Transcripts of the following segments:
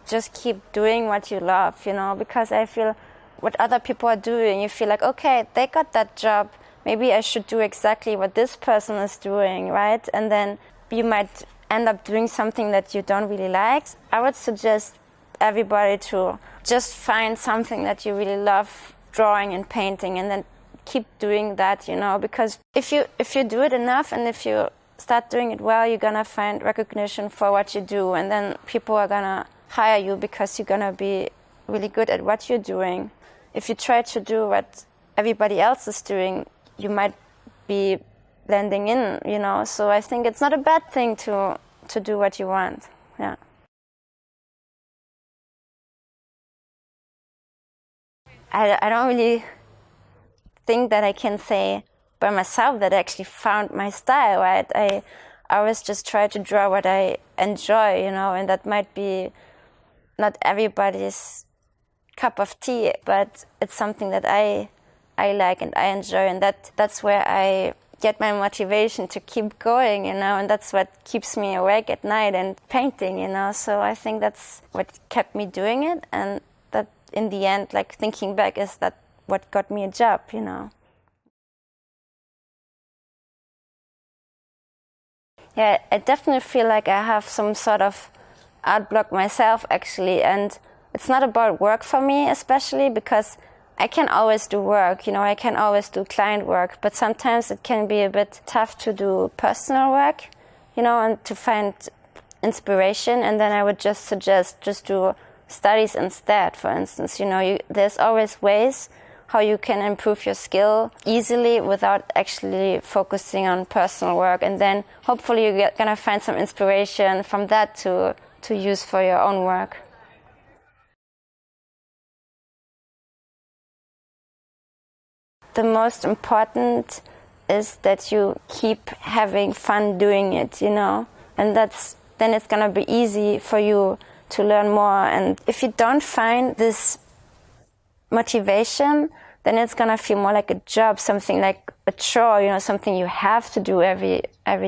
just keep doing what you love, because I feel what other people are doing, you feel like, okay, they got that job, maybe I should do exactly what this person is doing, right? And then you might end up doing something that you don't really like. I would suggest everybody to just find something that you really love, drawing and painting, and then keep doing that, because if you do it enough and if you start doing it well, you're gonna find recognition for what you do, and then people are gonna hire you because you're gonna be really good at what you're doing. If you try to do what everybody else is doing, you might be blending in, so I think it's not a bad thing to do what you want. Yeah. I don't really think that I can say by myself that I actually found my style, right? I always just try to draw what I enjoy, and that might be not everybody's cup of tea, but it's something that I like and I enjoy, and that's where I get my motivation to keep going, and that's what keeps me awake at night and painting, so I think that's what kept me doing it, and that in the end, like thinking back, is that what got me a job, Yeah, I definitely feel like I have some sort of art block myself, actually, and it's not about work for me, especially because I can always do work, I can always do client work, but sometimes it can be a bit tough to do personal work, and to find inspiration, and then I would just suggest just do studies instead, for instance, there's always ways how you can improve your skill easily without actually focusing on personal work, and then hopefully you're gonna find some inspiration from that to use for your own work. The most important is that you keep having fun doing it, and then it's gonna be easy for you to learn more. And if you don't find this motivation, then it's gonna feel more like a job, something like a chore, something you have to do every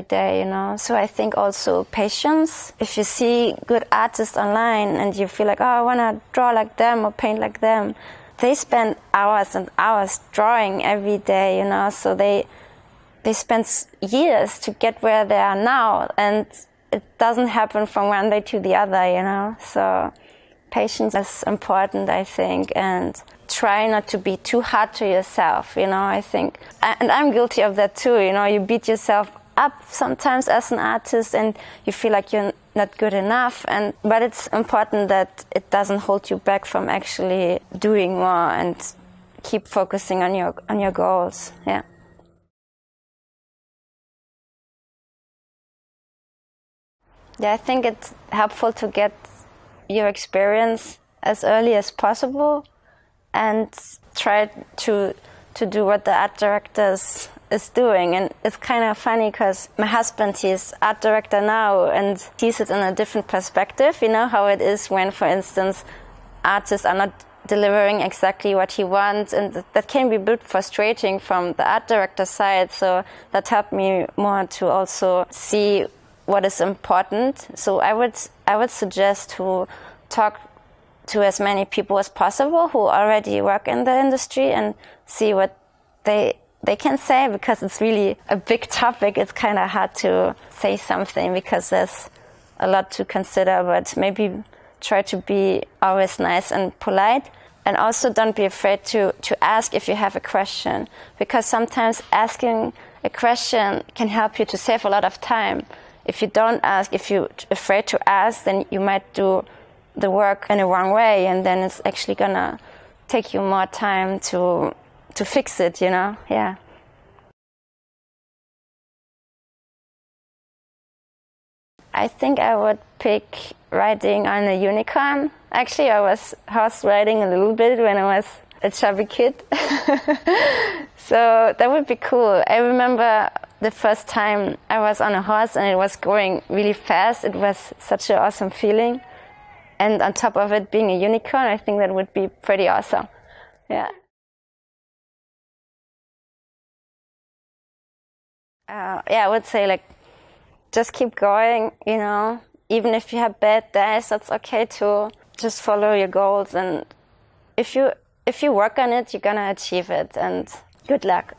day, So I think also patience. If you see good artists online and you feel like, oh, I wanna draw like them or paint like them, they spend hours and hours drawing every day, so they spend years to get where they are now, and it doesn't happen from one day to the other, So patience is important, I think, and try not to be too hard to yourself, I think. And I'm guilty of that too, you beat yourself up sometimes as an artist and you feel like you're not good enough, but it's important that it doesn't hold you back from actually doing more and keep focusing on your goals. Yeah. Yeah, I think it's helpful to get your experience as early as possible and try to do what the art director is doing. And it's kind of funny because my husband, he's art director now, and he sees it in a different perspective, how it is when, for instance, artists are not delivering exactly what he wants, and that can be a bit frustrating from the art director side. So that helped me more to also see what is important. So I would suggest to talk to as many people as possible who already work in the industry and see what they can say, because it's really a big topic. It's kind of hard to say something because there's a lot to consider, but maybe try to be always nice and polite. And also don't be afraid to ask if you have a question, because sometimes asking a question can help you to save a lot of time. If you don't ask, if you're afraid to ask, then you might do the work in the wrong way, and then it's actually gonna take you more time to fix it, Yeah. I think I would pick riding on a unicorn. Actually, I was horse riding a little bit when I was a chubby kid. So that would be cool. I remember the first time I was on a horse and it was going really fast. It was such an awesome feeling. And on top of it being a unicorn, I think that would be pretty awesome. Yeah. I would say just keep going, Even if you have bad days, that's okay too. just follow your goals, and if you work on it, you're gonna achieve it, and good luck.